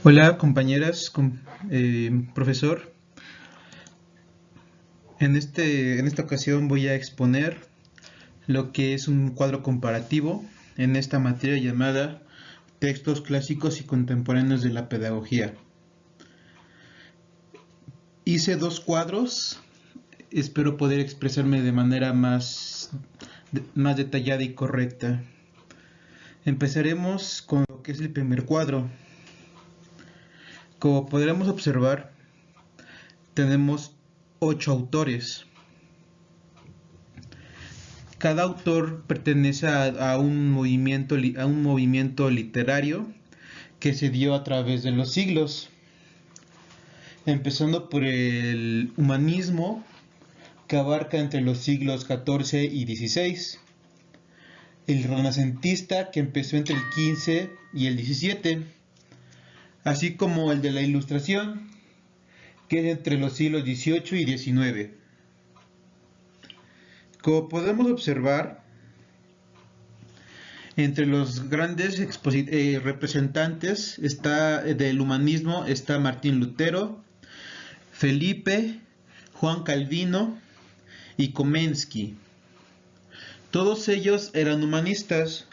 Hola compañeras, profesor. En esta ocasión voy a exponer lo que es un cuadro comparativo en esta materia llamada Textos clásicos y contemporáneos de la pedagogía. Hice dos cuadros, espero poder expresarme de manera más detallada y correcta. Empezaremos con lo que es el primer cuadro. Como podremos observar, tenemos 8 autores. Cada autor pertenece a un movimiento literario que se dio a través de los siglos, empezando por el humanismo, que abarca entre los siglos XIV y XVI, el renacentista, que empezó entre el XV y el XVII, así como el de la Ilustración, que es entre los siglos XVIII y XIX. Como podemos observar, entre los grandes representantes del humanismo está Martín Lutero, Felipe, Juan Calvino y Komensky. Todos ellos eran humanistas.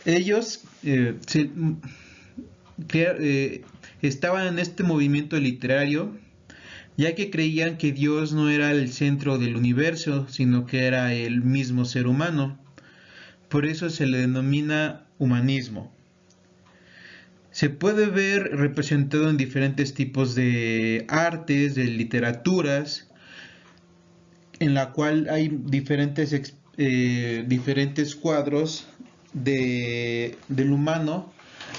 Ellos estaban en este movimiento literario ya que creían que Dios no era el centro del universo, sino que era el mismo ser humano. Por eso se le denomina humanismo. Se puede ver representado en diferentes tipos de artes, de literaturas, en la cual hay diferentes cuadros del humano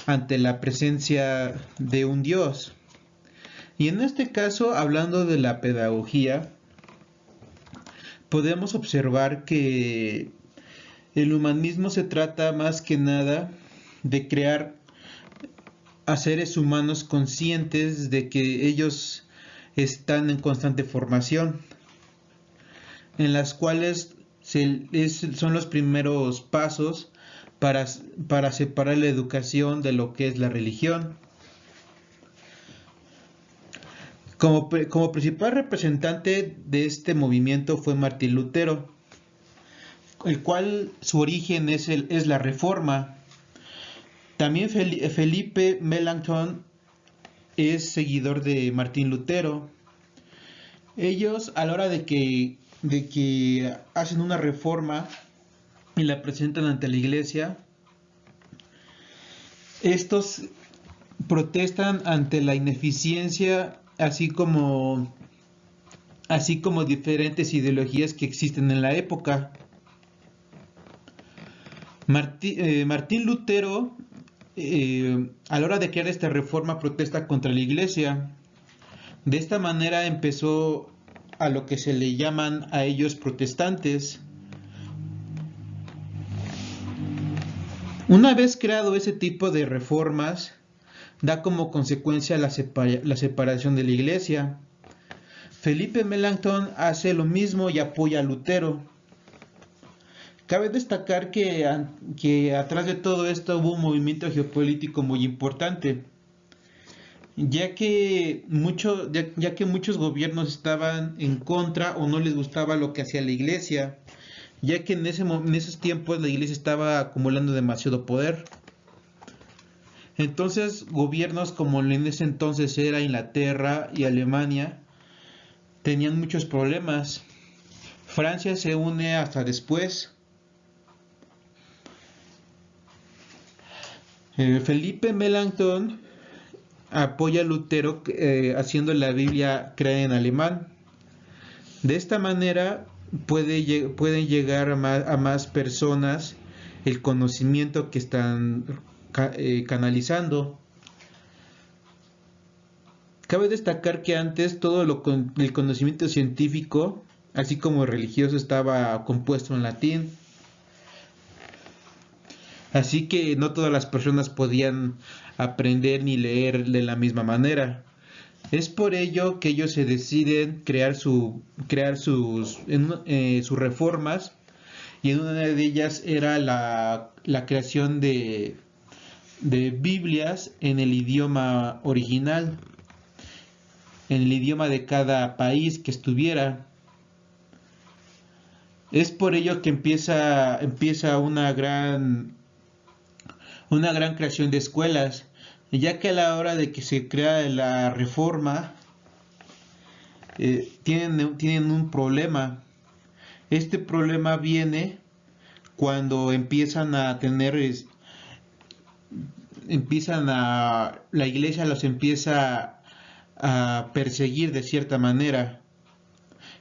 ante la presencia de un Dios. Y en este caso, hablando de la pedagogía, podemos observar que el humanismo se trata más que nada de crear a seres humanos conscientes de que ellos están en constante formación, en las cuales son los primeros pasos para separar la educación de lo que es la religión. Como principal representante de este movimiento fue Martín Lutero, el cual su origen es la Reforma. También Felipe Melanchthon es seguidor de Martín Lutero. Ellos, a la hora de que hacen una reforma y la presentan ante la iglesia, estos protestan ante la ineficiencia, así como diferentes ideologías que existen en la época. Martín Lutero, a la hora de crear esta reforma, protesta contra la iglesia. De esta manera empezó a lo que se le llaman a ellos protestantes. Una vez creado ese tipo de reformas, da como consecuencia la separación de la iglesia. Felipe Melanchthon hace lo mismo y apoya a Lutero. Cabe destacar que atrás de todo esto hubo un movimiento geopolítico muy importante, ya que muchos gobiernos estaban en contra o no les gustaba lo que hacía la iglesia, ya que en esos tiempos la iglesia estaba acumulando demasiado poder. Entonces, gobiernos como en ese entonces era Inglaterra y Alemania tenían muchos problemas. Francia se une hasta después. Felipe Melanchthon apoya a Lutero haciendo la Biblia creada en alemán. De esta manera pueden llegar a más personas el conocimiento que están canalizando. Cabe destacar que antes el conocimiento científico, así como religioso, estaba compuesto en latín. Así que no todas las personas podían aprender ni leer de la misma manera. Es por ello que ellos se deciden sus reformas, y en una de ellas era la creación de Biblias en el idioma original, en el idioma de cada país que estuviera. Es por ello que empieza una gran creación de escuelas, ya que a la hora de que se crea la reforma, tienen un problema. Este problema viene cuando la iglesia los empieza a perseguir de cierta manera,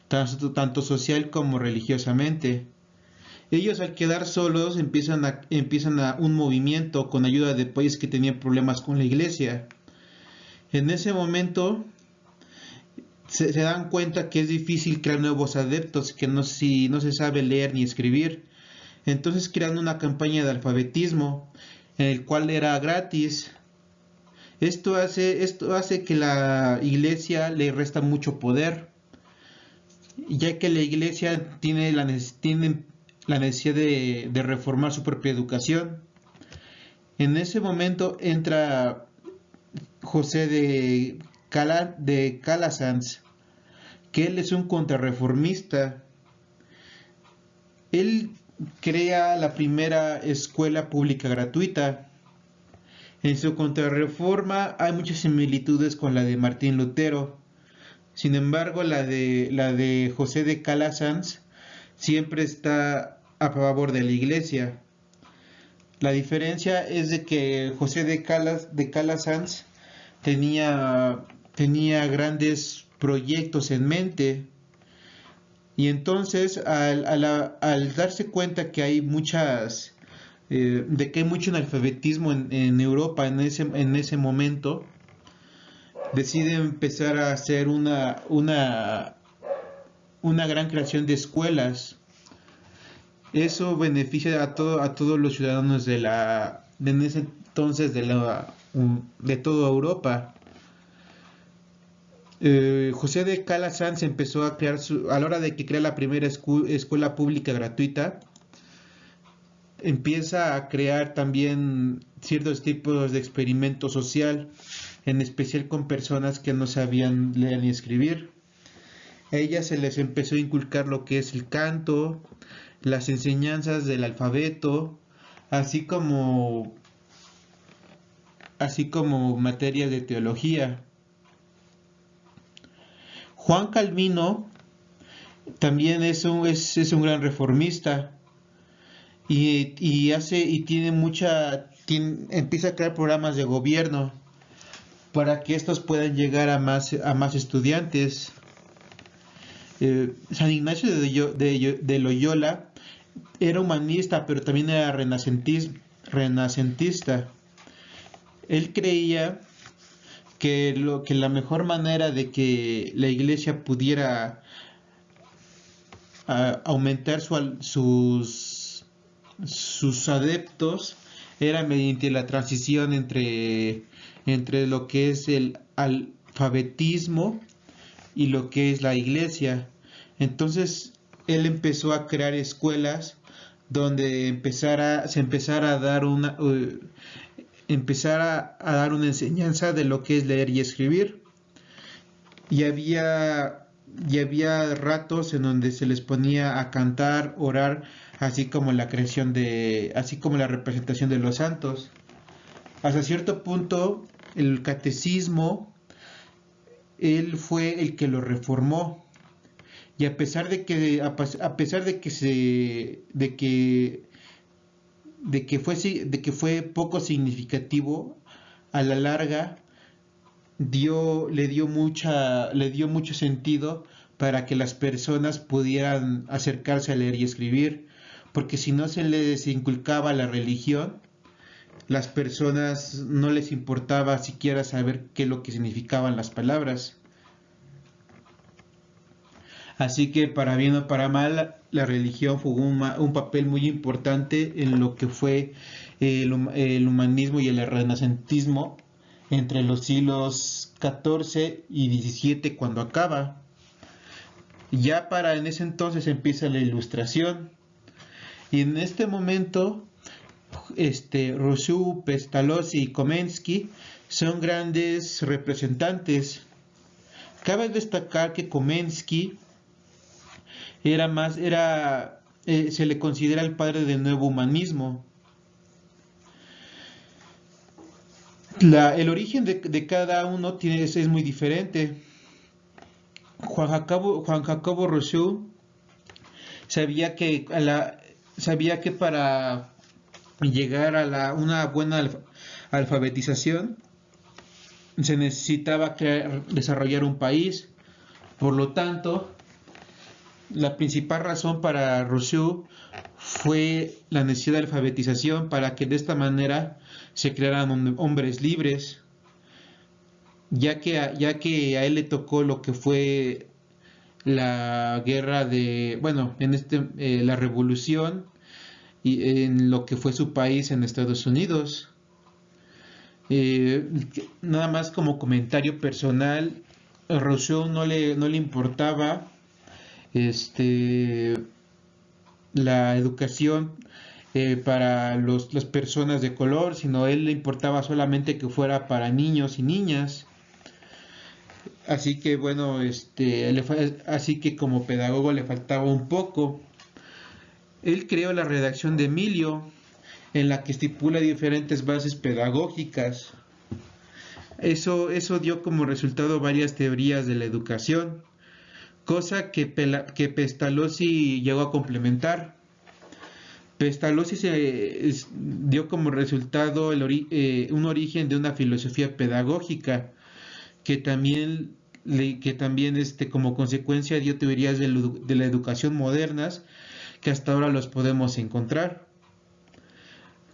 tanto social como religiosamente. Ellos, al quedar solos, empiezan a un movimiento con ayuda de países que tenían problemas con la iglesia. En ese momento se dan cuenta que es difícil crear nuevos adeptos, que si no se sabe leer ni escribir. Entonces crean una campaña de alfabetismo, en el cual era gratis. Esto hace que la iglesia le resta mucho poder, ya que la iglesia tiene la necesidad de reformar su propia educación. En ese momento entra José de Calasanz, que él es un contrarreformista. Él crea la primera escuela pública gratuita. En su contrarreforma hay muchas similitudes con la de Martín Lutero. Sin embargo, la de José de Calasanz siempre está a favor de la iglesia. La diferencia es de que José de Calasanz tenía grandes proyectos en mente, y entonces al darse cuenta que hay de que hay mucho analfabetismo en Europa en ese momento, decide empezar a hacer una gran creación de escuelas. Eso beneficia a todos los ciudadanos en ese entonces de toda Europa. José de Calasanz empezó a crear, a la hora de que crea la primera escuela pública gratuita, empieza a crear también ciertos tipos de experimento social, en especial con personas que no sabían leer ni escribir. A ellas se les empezó a inculcar lo que es el canto, las enseñanzas del alfabeto, así como materias de teología. Juan Calvino también es un gran reformista, y empieza a crear programas de gobierno para que estos puedan llegar a más estudiantes. San Ignacio de Loyola era humanista, pero también era renacentista. Él creía que la mejor manera de que la iglesia pudiera aumentar sus adeptos era mediante la transición entre lo que es el alfabetismo y lo que es la iglesia. Entonces él empezó a crear escuelas donde se empezara a dar una enseñanza de lo que es leer y escribir. Y había ratos en donde se les ponía a cantar, orar, así como la representación de los santos. Hasta cierto punto, el catecismo, él fue el que lo reformó. Y a pesar de que fue poco significativo, a la larga le dio mucho sentido para que las personas pudieran acercarse a leer y escribir, porque si no se les inculcaba la religión, las personas no les importaba siquiera saber qué es lo que significaban las palabras. Así que, para bien o para mal, la religión jugó un papel muy importante en lo que fue el humanismo y el renacentismo entre los siglos XIV y XVII, cuando acaba. Ya en ese entonces empieza la Ilustración, y en este momento Rousseau, Pestalozzi y Komensky son grandes representantes. Cabe destacar que Komensky se le considera el padre del nuevo humanismo. El origen de cada uno es muy diferente. Juan Jacobo Rousseau sabía que para llegar a una buena alfabetización se necesitaba desarrollar un país. Por lo tanto, la principal razón para Rousseau fue la necesidad de alfabetización, para que de esta manera se crearan hombres libres, ya que a él le tocó lo que fue la guerra la revolución, y en lo que fue su país en Estados Unidos. Nada más como comentario personal, a Rousseau no le importaba la educación para las personas de color, sino a él le importaba solamente que fuera para niños y niñas. Así que bueno, así que como pedagogo le faltaba un poco. Él creó la redacción de Emilio, en la que estipula diferentes bases pedagógicas. Eso dio como resultado varias teorías de la educación, cosa que Pestalozzi llegó a complementar. Pestalozzi dio como resultado un origen de una filosofía pedagógica que también como consecuencia dio teorías de la educación modernas que hasta ahora los podemos encontrar.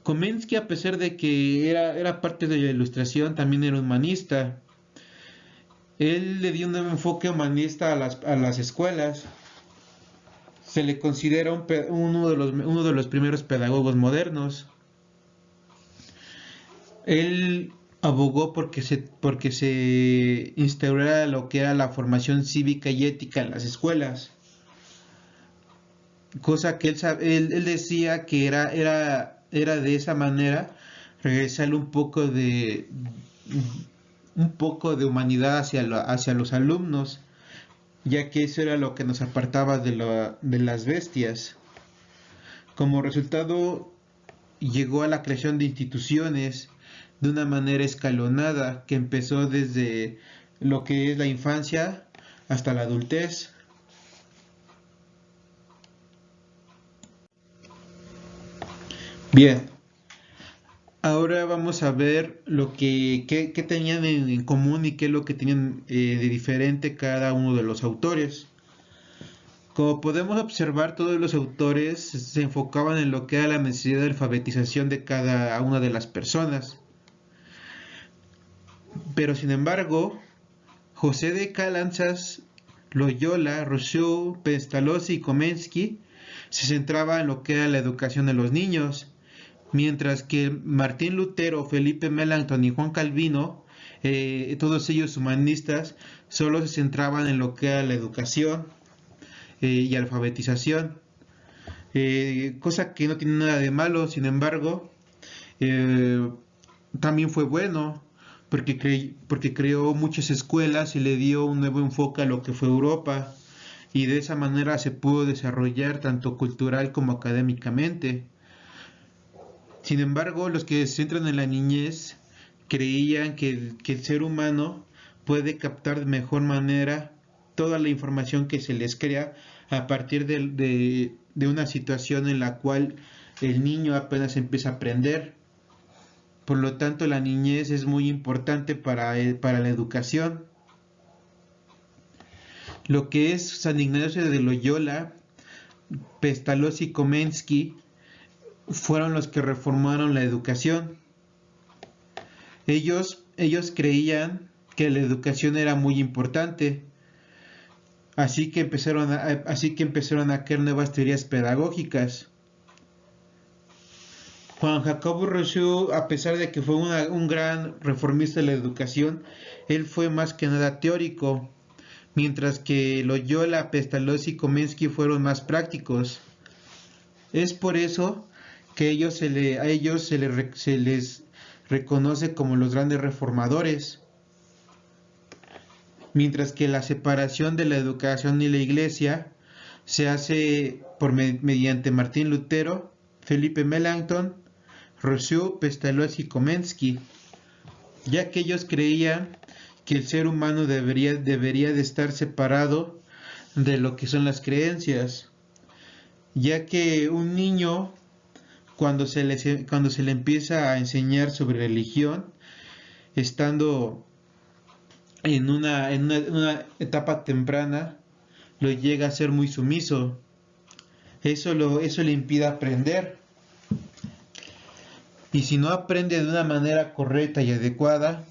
Komensky, a pesar de que era parte de la Ilustración, también era humanista. Él le dio un enfoque humanista a las escuelas. Se le considera uno de los primeros pedagogos modernos. Él abogó porque se instaurara lo que era la formación cívica y ética en las escuelas, cosa que él decía que era de esa manera regresarle un poco de humanidad hacia los alumnos, ya que eso era lo que nos apartaba de las bestias. Como resultado, llegó a la creación de instituciones de una manera escalonada, que empezó desde lo que es la infancia hasta la adultez. Bien, ahora vamos a ver qué tenían en común y qué es lo que tenían de diferente cada uno de los autores. Como podemos observar, todos los autores se enfocaban en lo que era la necesidad de alfabetización de cada una de las personas. Pero sin embargo, José de Calanzas, Loyola, Rousseau, Pestalozzi y Komensky se centraba en lo que era la educación de los niños, mientras que Martín Lutero, Felipe Melanchthon y Juan Calvino, todos ellos humanistas, solo se centraban en lo que era la educación y alfabetización, cosa que no tiene nada de malo. Sin embargo, también fue bueno, porque creó muchas escuelas y le dio un nuevo enfoque a lo que fue Europa, y de esa manera se pudo desarrollar tanto cultural como académicamente. Sin embargo, los que se centran en la niñez creían que el ser humano puede captar de mejor manera toda la información que se les crea a partir de una situación en la cual el niño apenas empieza a aprender. Por lo tanto, la niñez es muy importante para la educación. Lo que es San Ignacio de Loyola, Pestalozzi y Komensky fueron los que reformaron la educación. Ellos creían que la educación era muy importante, así que empezaron a crear nuevas teorías pedagógicas. Juan Jacobo Rousseau, a pesar de que fue un gran reformista de la educación, él fue más que nada teórico, mientras que Loyola, Pestalozzi y Komensky fueron más prácticos. Es por eso que a ellos se les reconoce como los grandes reformadores, mientras que la separación de la educación y la iglesia se hace mediante Martín Lutero, Felipe Melanchthon, Rousseau, Pestalozzi y Komensky, ya que ellos creían que el ser humano debería de estar separado de lo que son las creencias, ya que un niño cuando se le empieza a enseñar sobre religión, estando en una etapa temprana, lo llega a ser muy sumiso. Eso le impide aprender. Y si no aprende de una manera correcta y adecuada,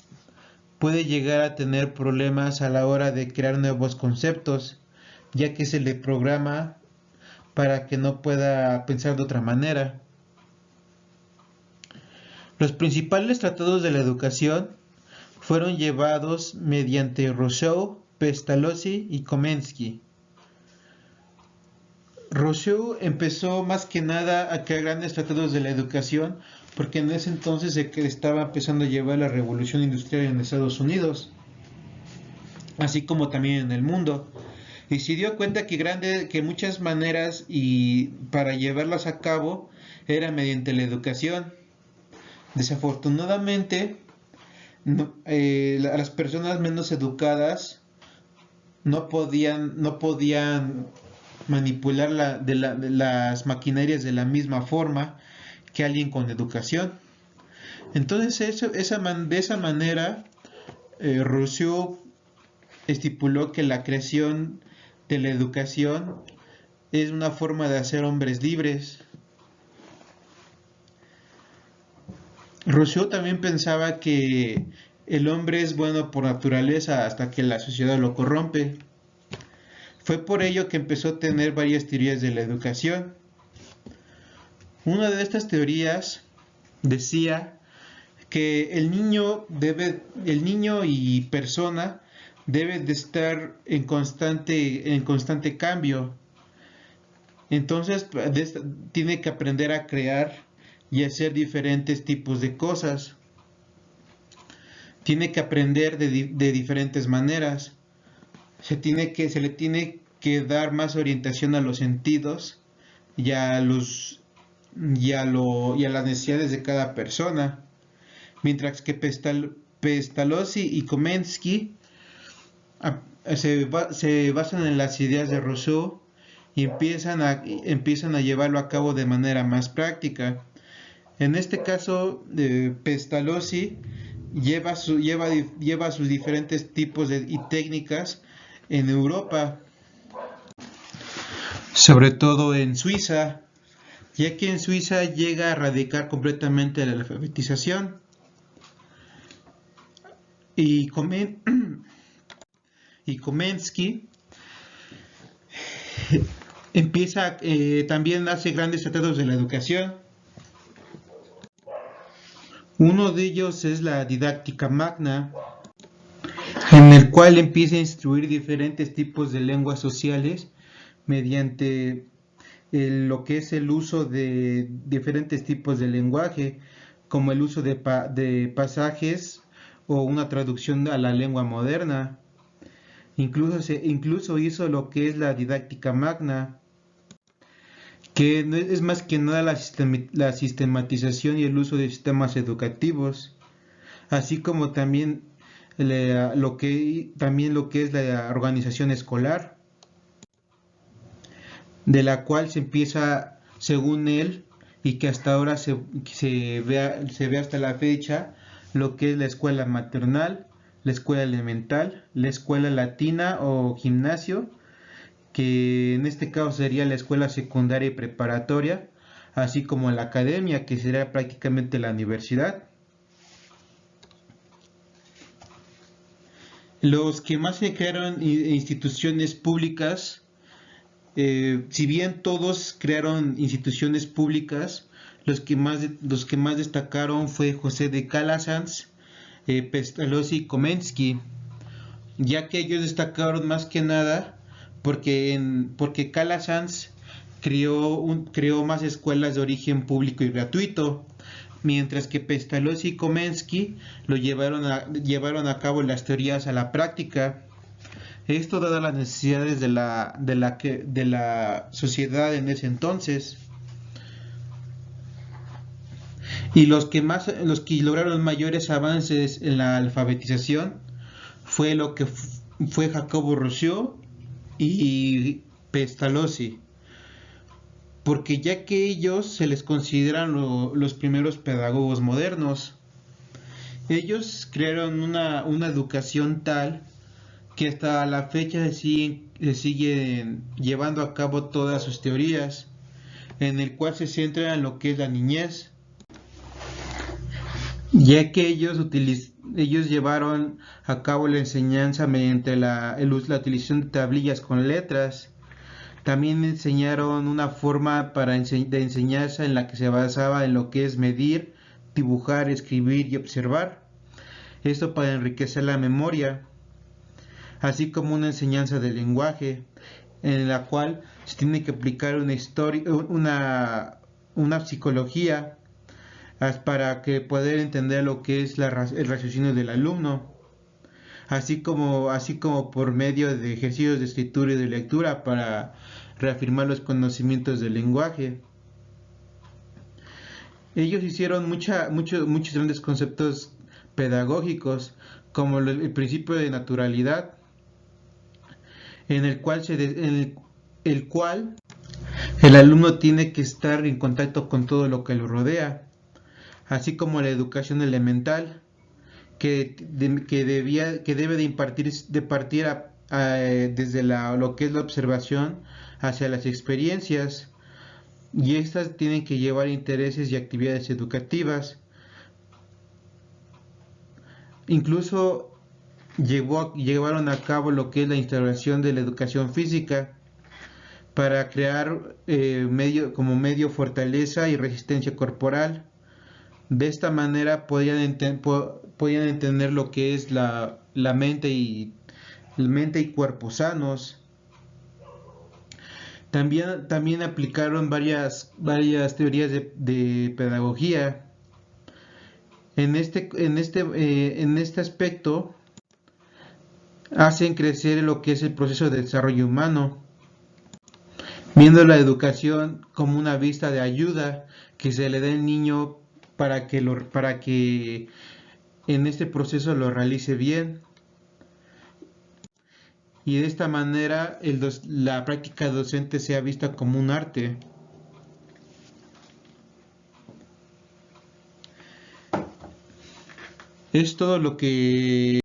puede llegar a tener problemas a la hora de crear nuevos conceptos, ya que se le programa para que no pueda pensar de otra manera. Los principales tratados de la educación fueron llevados mediante Rousseau, Pestalozzi y Komensky. Rousseau empezó más que nada a crear grandes tratados de la educación porque en ese entonces se estaba empezando a llevar la revolución industrial en Estados Unidos, así como también en el mundo. Y se dio cuenta que muchas maneras y para llevarlas a cabo era mediante la educación. Desafortunadamente, las personas menos educadas no podían manipular las maquinarias de la misma forma que alguien con educación. Entonces, de esa manera, Rousseau estipuló que la creación de la educación es una forma de hacer hombres libres. Rousseau también pensaba que el hombre es bueno por naturaleza hasta que la sociedad lo corrompe. Fue por ello que empezó a tener varias teorías de la educación. Una de estas teorías decía que el niño y persona debe de estar en constante cambio. Entonces tiene que aprender a crear y hacer diferentes tipos de cosas. Tiene que aprender de diferentes maneras. Se le tiene que dar más orientación a los sentidos y a las necesidades de cada persona. Mientras que Pestalozzi y Komensky se basan en las ideas de Rousseau y empiezan a llevarlo a cabo de manera más práctica. En este caso, Pestalozzi lleva sus diferentes tipos y técnicas en Europa, sobre todo en Suiza, ya que en Suiza llega a erradicar completamente la alfabetización. Y Komensky también hace grandes tratados de la educación. Uno de ellos es la Didáctica Magna, en el cual empieza a instruir diferentes tipos de lenguas sociales mediante lo que es el uso de diferentes tipos de lenguaje, como el uso de pasajes o una traducción a la lengua moderna. Incluso hizo lo que es la Didáctica Magna, que es más que nada la sistematización y el uso de sistemas educativos, así como también lo que es la organización escolar, de la cual se empieza, según él, y que hasta ahora se ve hasta la fecha, lo que es la escuela maternal, la escuela elemental, la escuela latina o gimnasio, que en este caso sería la escuela secundaria y preparatoria, así como la academia, que sería prácticamente la universidad. Los que más se crearon instituciones públicas, si bien todos crearon instituciones públicas, los que más destacaron fue José de Calasanz, Pestalozzi y Komensky, ya que ellos destacaron más que nada porque Calasanz creó más escuelas de origen público y gratuito, mientras que Pestalozzi y Komensky llevaron a cabo las teorías a la práctica. Esto dado las necesidades de la sociedad en ese entonces. Y los que lograron mayores avances en la alfabetización fue Jacobo Rousseau y Pestalozzi, porque ya que ellos se les consideran los primeros pedagogos modernos. Ellos crearon una educación tal que hasta la fecha se siguen llevando a cabo todas sus teorías, en el cual se centra en lo que es la niñez, ya que ellos llevaron a cabo la enseñanza mediante la utilización de tablillas con letras. También enseñaron una forma de enseñanza en la que se basaba en lo que es medir, dibujar, escribir y observar. Esto para enriquecer la memoria, así como una enseñanza del lenguaje, en la cual se tiene que aplicar una psicología para que poder entender lo que es el raciocinio del alumno, así como por medio de ejercicios de escritura y de lectura para reafirmar los conocimientos del lenguaje. Ellos hicieron muchos grandes conceptos pedagógicos, como el principio de naturalidad, en el cual el alumno tiene que estar en contacto con todo lo que lo rodea, así como la educación elemental, que debe de partir desde lo que es la observación hacia las experiencias, y estas tienen que llevar intereses y actividades educativas. Incluso llevaron a cabo lo que es la instauración de la educación física para crear como medio fortaleza y resistencia corporal. De esta manera podían entender lo que es la mente y cuerpo sanos. También aplicaron varias teorías de pedagogía. En este aspecto hacen crecer lo que es el proceso de desarrollo humano, viendo la educación como una vista de ayuda que se le da al niño para que en este proceso lo realice bien. Y de esta manera la práctica docente sea vista como un arte. Es todo lo que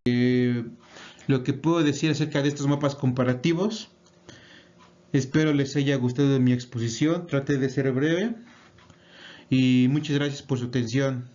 puedo decir acerca de estos mapas comparativos. Espero les haya gustado mi exposición. Traté de ser breve y muchas gracias por su atención.